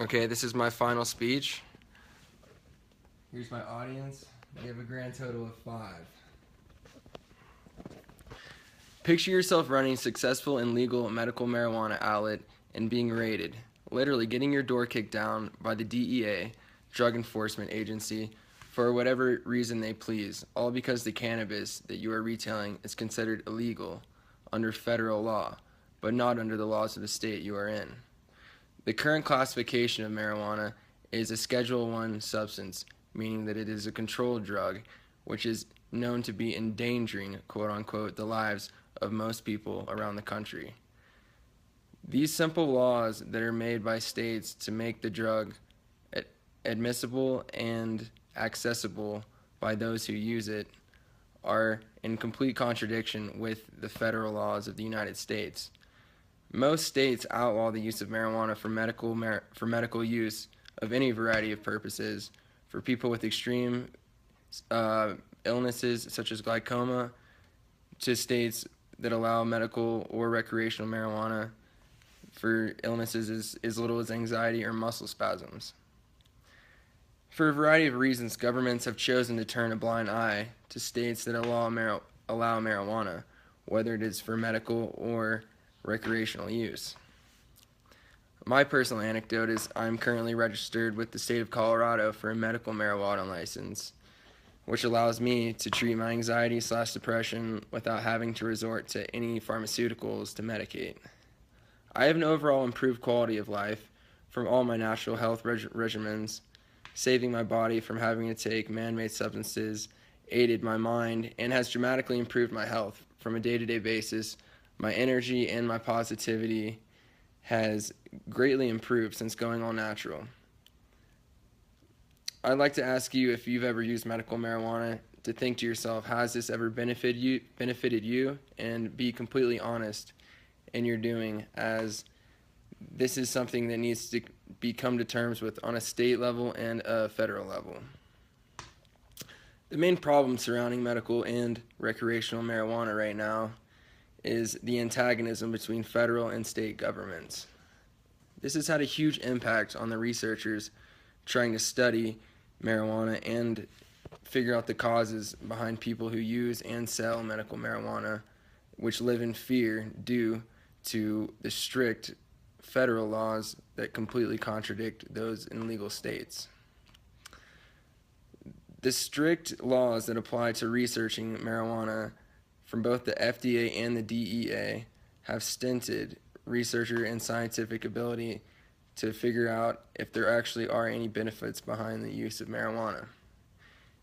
Okay, this is my final speech. Here's my audience. We have a grand total of 5. Picture yourself running a successful and legal medical marijuana outlet and being raided, literally getting your door kicked down by the DEA, Drug Enforcement Agency, for whatever reason they please, all because the cannabis that you are retailing is considered illegal under federal law, but not under the laws of the state you are in. The current classification of marijuana is a Schedule I substance, meaning that it is a controlled drug, which is known to be endangering, quote-unquote, the lives of most people around the country. These simple laws that are made by states to make the drug admissible and accessible by those who use it are in complete contradiction with the federal laws of the United States. Most states outlaw the use of marijuana for medical use of any variety of purposes for people with extreme illnesses such as glaucoma, to states that allow medical or recreational marijuana for illnesses as little as anxiety or muscle spasms. For a variety of reasons, governments have chosen to turn a blind eye to states that allow marijuana, whether it is for medical or recreational use. My personal anecdote is I'm currently registered with the state of Colorado for a medical marijuana license, which allows me to treat my anxiety/depression without having to resort to any pharmaceuticals to medicate. I have an overall improved quality of life from all my natural health regimens. Saving my body from having to take man-made substances aided my mind and has dramatically improved my health from a day-to-day basis. My energy and my positivity has greatly improved since going all natural. I'd like to ask you, if you've ever used medical marijuana, to think to yourself, has this ever benefited you, and be completely honest in your doing, as this is something that needs to be come to terms with on a state level and a federal level. The main problem surrounding medical and recreational marijuana right now is the antagonism between federal and state governments. This has had a huge impact on the researchers trying to study marijuana and figure out the causes behind people who use and sell medical marijuana, which live in fear due to the strict federal laws that completely contradict those in legal states. The strict laws that apply to researching marijuana from both the FDA and the DEA have stinted researcher and scientific ability to figure out if there actually are any benefits behind the use of marijuana.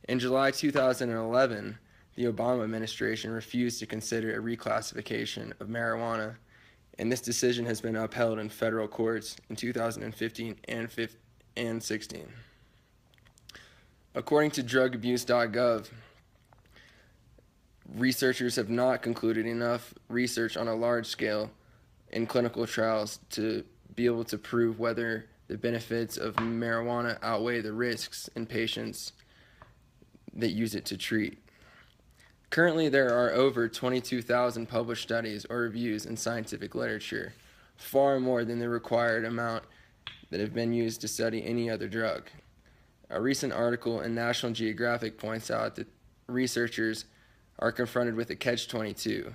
In July 2011, the Obama administration refused to consider a reclassification of marijuana, and this decision has been upheld in federal courts in 2015 and 16. According to drugabuse.gov, researchers have not concluded enough research on a large scale in clinical trials to be able to prove whether the benefits of marijuana outweigh the risks in patients that use it to treat. Currently, there are over 22,000 published studies or reviews in scientific literature, far more than the required amount that have been used to study any other drug. A recent article in National Geographic points out that researchers are confronted with a catch-22,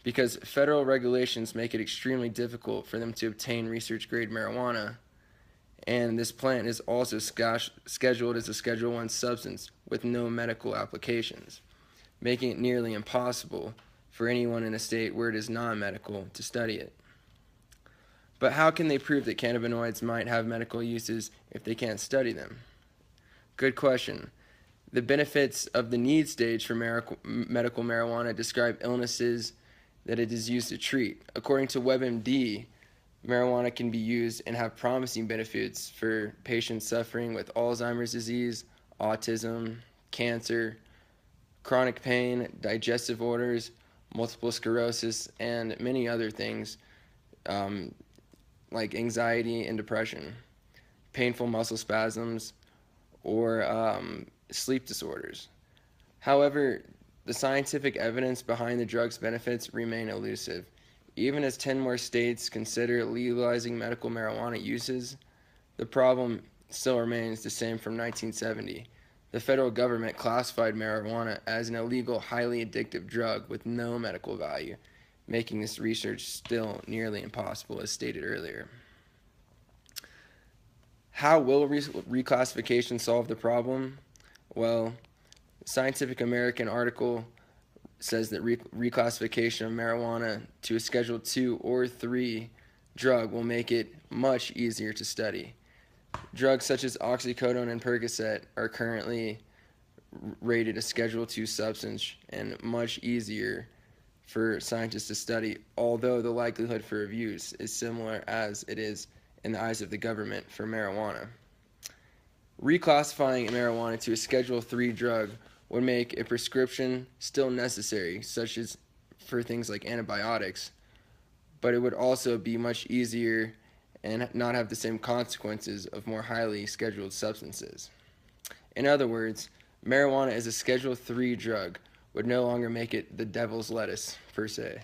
because federal regulations make it extremely difficult for them to obtain research-grade marijuana, and this plant is also scheduled as a Schedule I substance with no medical applications, making it nearly impossible for anyone in a state where it is non-medical to study it. But how can they prove that cannabinoids might have medical uses if they can't study them? Good question. The benefits of the need stage for medical marijuana describe illnesses that it is used to treat. According to WebMD, marijuana can be used and have promising benefits for patients suffering with Alzheimer's disease, autism, cancer, chronic pain, digestive disorders, multiple sclerosis, and many other things like anxiety and depression, painful muscle spasms, or sleep disorders. However, the scientific evidence behind the drug's benefits remain elusive. Even as 10 more states consider legalizing medical marijuana uses, the problem still remains the same from 1970. The federal government classified marijuana as an illegal, highly addictive drug with no medical value, making this research still nearly impossible, as stated earlier. How will reclassification solve the problem? Well, Scientific American article says that reclassification of marijuana to a Schedule 2 or 3 drug will make it much easier to study. Drugs such as oxycodone and Percocet are currently rated a Schedule 2 substance and much easier for scientists to study, although the likelihood for abuse is similar as it is in the eyes of the government for marijuana. Reclassifying marijuana to a Schedule 3 drug would make a prescription still necessary, such as for things like antibiotics, but it would also be much easier and not have the same consequences of more highly scheduled substances. In other words, marijuana as a Schedule 3 drug would no longer make it the devil's lettuce, per se.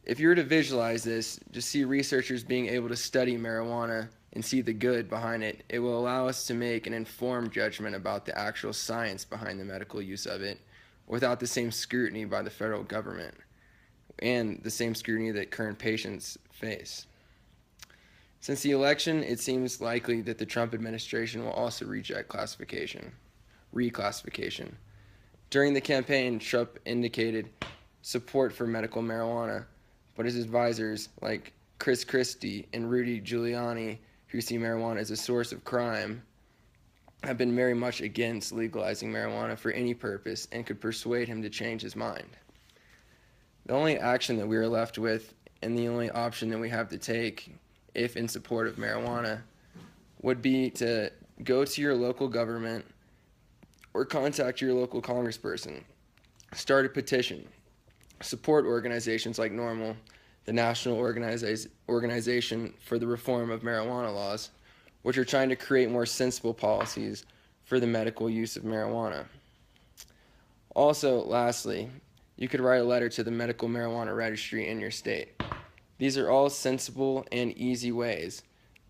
If you were to visualize this, just see researchers being able to study marijuana and see the good behind it, it will allow us to make an informed judgment about the actual science behind the medical use of it without the same scrutiny by the federal government and the same scrutiny that current patients face. Since the election, it seems likely that the Trump administration will also reject reclassification. During the campaign, Trump indicated support for medical marijuana, but his advisors like Chris Christie and Rudy Giuliani, who see marijuana as a source of crime, have been very much against legalizing marijuana for any purpose and could persuade him to change his mind. The only action that we are left with, and the only option that we have to take, if in support of marijuana, would be to go to your local government or contact your local congressperson, start a petition, support organizations like NORML, the National Organization for the Reform of Marijuana Laws, which are trying to create more sensible policies for the medical use of marijuana. Also, lastly, you could write a letter to the Medical Marijuana Registry in your state. These are all sensible and easy ways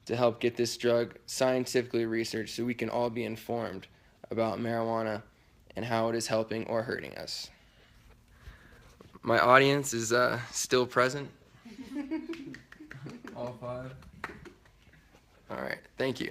to help get this drug scientifically researched so we can all be informed about marijuana and how it is helping or hurting us. My audience is still present. All 5. All right, thank you.